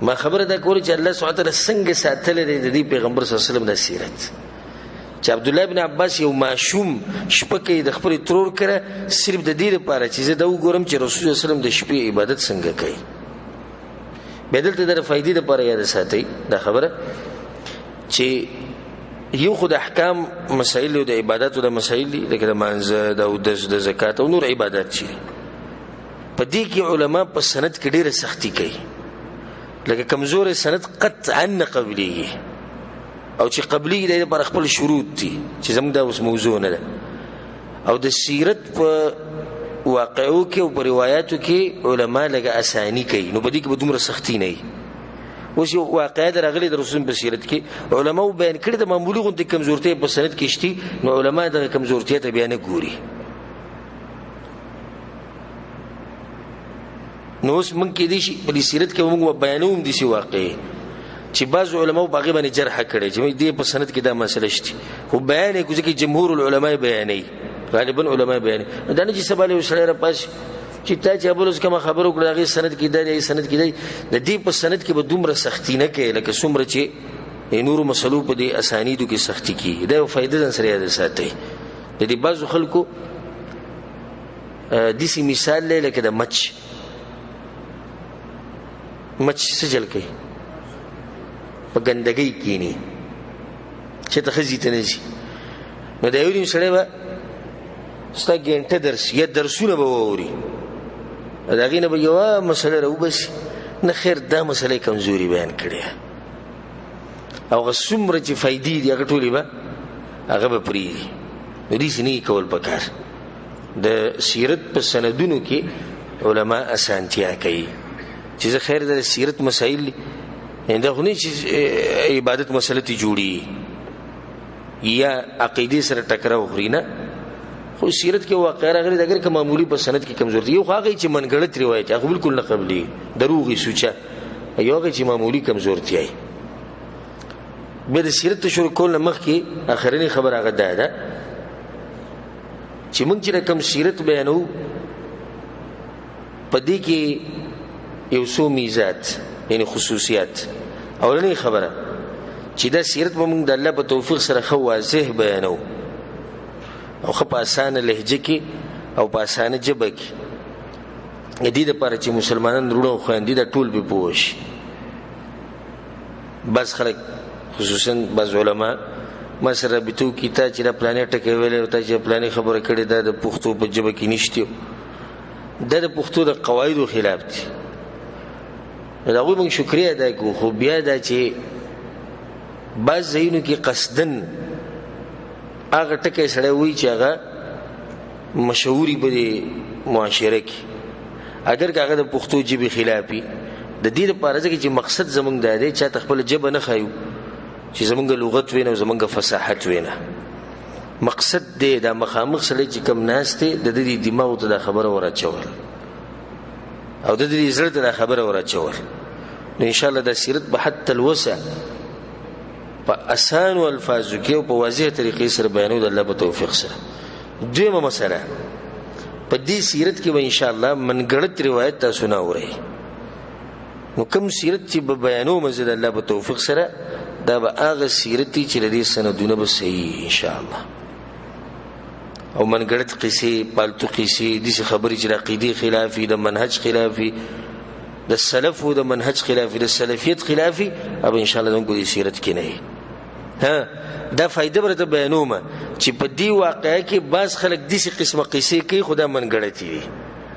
ما خبره دا کوله چې الله سبحانه وتعالی څنګه ساتلی دی د دې پیغمبر صلی الله علیه وسلم د سیرت، چې عبدالله بن عباس یو ماشوم شپه کې د خپل ترور کړه صرف د دې لپاره چې زه دا وګورم چې رسول الله صلی الله علیه وسلم د شپې عبادت څنګه کوي. بیا دلته د فائدې لپاره یاد ساتئ دا خبره چې یو خو د احکام مسائل او د عبادتو د مسائل دي، لکه د مانځه، د اودس، د زکات او نور عبادت چې په دې کې علما په سند کې ډېره سختی کوي، لکه کمزور سند قطعا نه قبلېږي، او چې قبلېږي د دې لپاره خپل شروط دي چې زموږ دا اوس موضوع نه ده. او د سیرت په واقعو کې او په روایاتو کې علما لږه اساني کوي، نو په دې کې به دومره سختی نه وي. اوس یو واقعه د راغلې د رسول په سیرت کې علماو بیان کړي د معمولي غوندې کمزورتۍ په سند کې شتي، نو علما دغه کمزورتۍ ته بیا نه ګوري. نو اوس موږ کېدای شي په دې سیرت کې موږ بیانوو داسې واقعې چې بعضو علماو په هغې باندې جرحه کړی چې دې په سند کې دا مسله شتي، خو بیان یې کوي ځکه جمهور العلما بیانوي، غالبا علما بیانوي. دا نه چې سبا له یو سړی راپاسي چې تا چې ابل اوس کومه خبره وکړه هغې سند کې دا دی، سند کې دی، د دې په سند کې به دومره سختي نه کوي لکه څومره چې نورو مسلو په دې اسانیدو کې سختي کېږي. دا یو فایده ځان سره یاد ساتئ. د دې بعضو خلکو داسې مثال دی لکه د مچ څه چل کوي، په ګندګۍ کښېني چې ته ښځې ته نه ځي، نو د یو نیم سړی به ستا ګنټه درس یا درسونه به واوري، د هغې نه به یوه مسله راوباسي، نه خیر دا مسله کمزوري بیان کړې او هغه څومره چې فایدې دي هغه ټولې به هغه به پرېږدي. نو داسې نه کول پکار. د سیرت په سندونو کې علما اسانتیا کوي چې زه خیر د سیرت مسایل دا خو نه چې عبادت مسله ته جوړي یا عقیدې سره ټکره وخوري، نه، خو سیرت کې واقع راغلی اگر که معمولی په سند کې کمزورتي یو خو هغه چې منګړت روایت هغه بالکل نه قبلي دروغي سوچه، یو هغه چې معمولی کمزورتي ای. بیا د سیرت ته شروع کول نه مخکې اخرنۍ خبره هغه دا ده چې موږ چې کوم سیرت بیانو په دې کې یو څو میزات یعنی خصوصیات. اولنۍ خبره چې دا سیرت به موږ د الله په توفیق سره ښه واضح بیانو او ښه په اسانه لهجه کې او په اسانه ژبه کې، د دې دپاره چې مسلمانان وروڼه او خویندې دا ټول پرې پوه شي. بعض خلک خصوصا بعض علما ما سره رابطه وکړي تا چې دا پلانې ټکی ویلی او تا چې پلانې خبره کړې دا د پښتو په ژبه کې نشته، دا د پښتو د قواعدو خلاف دي. د هغوی موږ شکریه ادا کوو، خو بیا دا چې بعض ځایونو کې قصدن هغه ټکی سړی وایي چې هغه مشهوري په دې معاشره کې، اگر که هغه د پښتو ژبې خلاف وي. د دې لپاره ځکه چې مقصد زموږ دا دی چاته خپله ژبه نه ښایو چې زموږ لغت وینه او زموږ فصاحت وینه. مقصد دی دا مخامخ سړی چې کوم ناست دی د دې دماغو ته دا خبره وراچول او د دې زړه ته دا خبره وراچول. نو انشاءالله دا سیرت به حتی الوسع په اسانو الفاظو کې او په واضح طریقې سره بیانو د الله په توفیق سره. دویمه مسله په دې سیرت کې به ان شاء الله منګړت روایت تاسو نه اورئ نو کوم سیرت چې به بیانوم زه د الله په توفیق سره دا به هغه سیرت چې د دې سندونه به صحیح ان شاء الله او منګړت قصې پالتو قصې داسې خبرې چې د عقیدې خلافي د منهج خلافي د سلف او د منهج خلافي د سلفیت خلافي اب ان شاء الله دغه د سیرت کې نه ها دا فائدہ برته بیانومه چې په دې واقعې کې بعض خلک داسې قسمه قصې کوي خدا منګړتي دي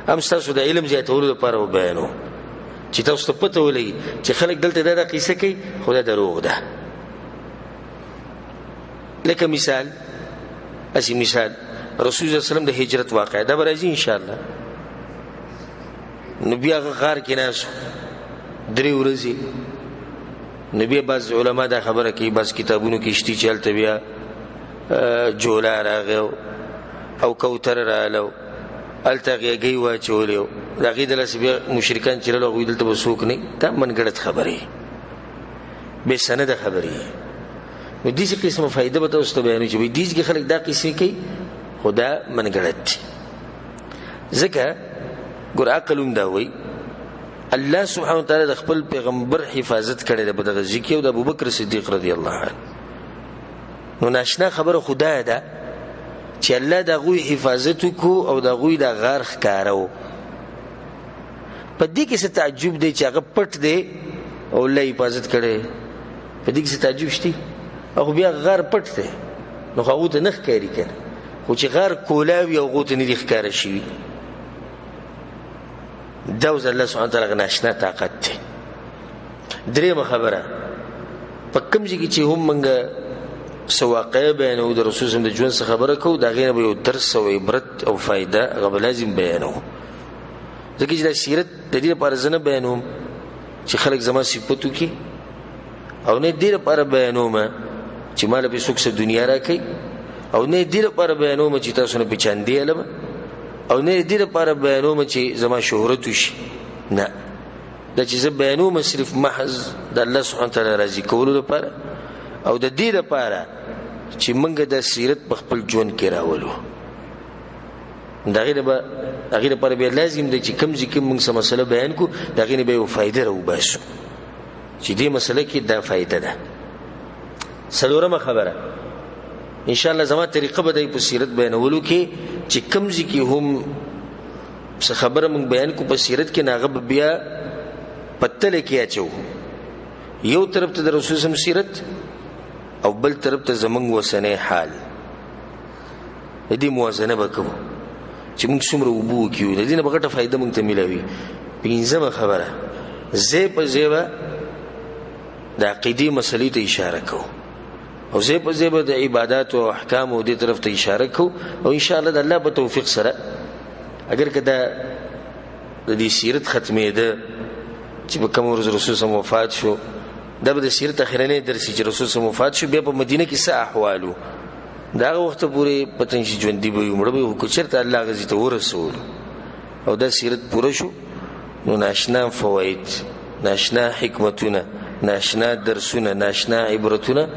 هم تاسو د علم زیاتولو لپاره بیانو چې تاسو ته پته ولګي چې خلک دلته دا قصه کوي خدا دروغ ده لکه مثال اسی مثال رسول الله صلی الله علیه وسلم د هجرت واقعه دا راځي ان شاء الله نبی هغه غار کې ناس درې ورځې نبی بعض علما دا خبره کوي بعض کتابونو کې شتي چلته بیا جولا راغو او کوتر رالو التغیږي واچولیو دا غي دلس بیا مشرکان چې له غوي دلته وسوک نه دا منګړت خبره به سند خبره نو دې څه قسمه فائدہ به تاسو ته بیان شي دې چې خلک دا قصې کوي خدا منګړت ځکه ګور عقلوم دا وای الله سبحانه وتعالى د خپل پیغمبر حفاظت کړي د بدغه ذکی او د ابوبکر صدیق رضی الله عنه نو ناشنا خبره خدای ده چې الله د غوی حفاظت کو او د غوی د غار ښکارو په دې کې څه تعجب دی چې هغه پټ دی او الله حفاظت کړي په دې کې څه تعجب شته او بیا غار پټ دی نو هغه ته نه ښکاری کړي خو چې غار کولاوي او غوته نه ښکار شي دوز الله سبحانه وتعالى ناشنا طاقت دی درېمه خبره په کوم ځای کې چې هم موږ سواقع بیانو د رسول الله د ژوند څخه خبره کوو دا غینه به یو درس او عبرت او فائدہ هغه لازم بیانو ځکه چې د سیرت د دې لپاره زنه بیانوم چې خلک زما صفاتو کې او نه دې لپاره بیانوم چې مال به څوک دنیا راکړي او نه دې لپاره بیانوم چې تاسو نه پېچاندې علم او نه دې لپاره بیانوم چې زما شهرت وشي نه دا چې زه بیانوم صرف محض د الله سبحانه تعالی راضي کولو لپاره او د دې لپاره چې موږ د سیرت په خپل ژوند کې راولو دا غیر لپاره به لازم دی چې کوم ځکه موږ سم مسله بیان کو دا غیر به یو فائدہ راو باسو چې دې مسله کې دا فائدہ ده څلورمه خبره ان شاء الله زما طریقه به د سیرت بیانولو کې چې کوم ځکه هم څه خبره موږ بیان کو په سیرت کې ناغه بیا پتل کې اچو یو طرف ته د رسول سم سیرت او بل طرف ته زمنګ وسنه حال دې موازنه وکړو چې موږ څومره وبو کیو د دې نه بغټه فائدہ موږ ته ملوي پنځمه خبره زه په زیبا د عقیدی مسلې ته اشاره کوم او زه په زیبا د عبادت او احکام او دې طرف ته اشاره کوم او ان شاء الله د الله په توفیق سره اگر کدا د دې سیرت ختمې ده چې په کوم ورځ رسول الله وفات شو دا به د سیرت اخرنه درسي چې رسول الله وفات شو بیا په مدینه کې څه احوالو دا وخت پورې پتن شي ژوند دی به عمر به کو چرته الله غزي ته ورسول او دا سیرت پوره شو نو ناشنا فواید ناشنا حکمتونه ناشنا درسونه ناشنا عبرتونه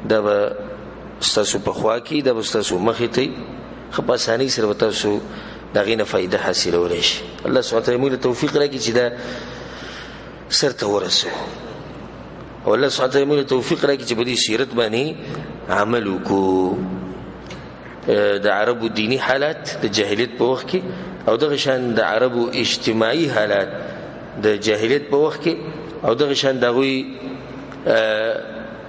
دا به ستاسو په خوا کې دا به ستاسو مخې ته خپاسانی سره تاسو دا غینه فائدہ حاصلولای شي الله سبحانه وتعالى موږ توفیق راکړي چې دا سرته ورسو او الله سبحانه وتعالى موږ توفیق راکړي چې په دې سیرت باندې عمل وکړو د عربو دینی حالات د جاهلیت په وخت کې او دغه شان د عربو اجتماعي حالات د جاهلیت په وخت کې او دغه شان دغوی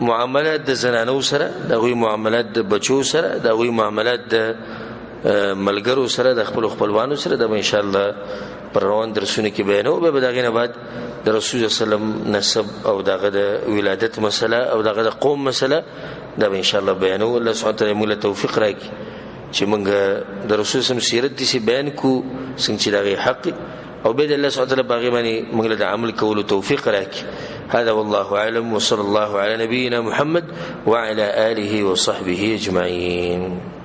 معاملات د زنانو سره دغوی معاملات د بچو سره دغوی معاملات د ملګرو سره د خپل خپلوانو سره د ان شاء الله پر روان درسونه کې بیانو به دغه نه بعد د رسول الله صلی الله علیه وسلم نسب او دغه د ولادت مسله او دغه د قوم مسله دا به ان شاء الله بیانو الله سبحانه وتعالى موږ توفیق راکړي چې موږ د رسول الله سیرت دې بیان کو څنګه چې دغه حق او به الله سبحانه وتعالى باغی باندې موږ له عمل کولو توفیق راکړي هذا والله اعلم وصلى الله على نبينا محمد وعلى اله وصحبه اجمعين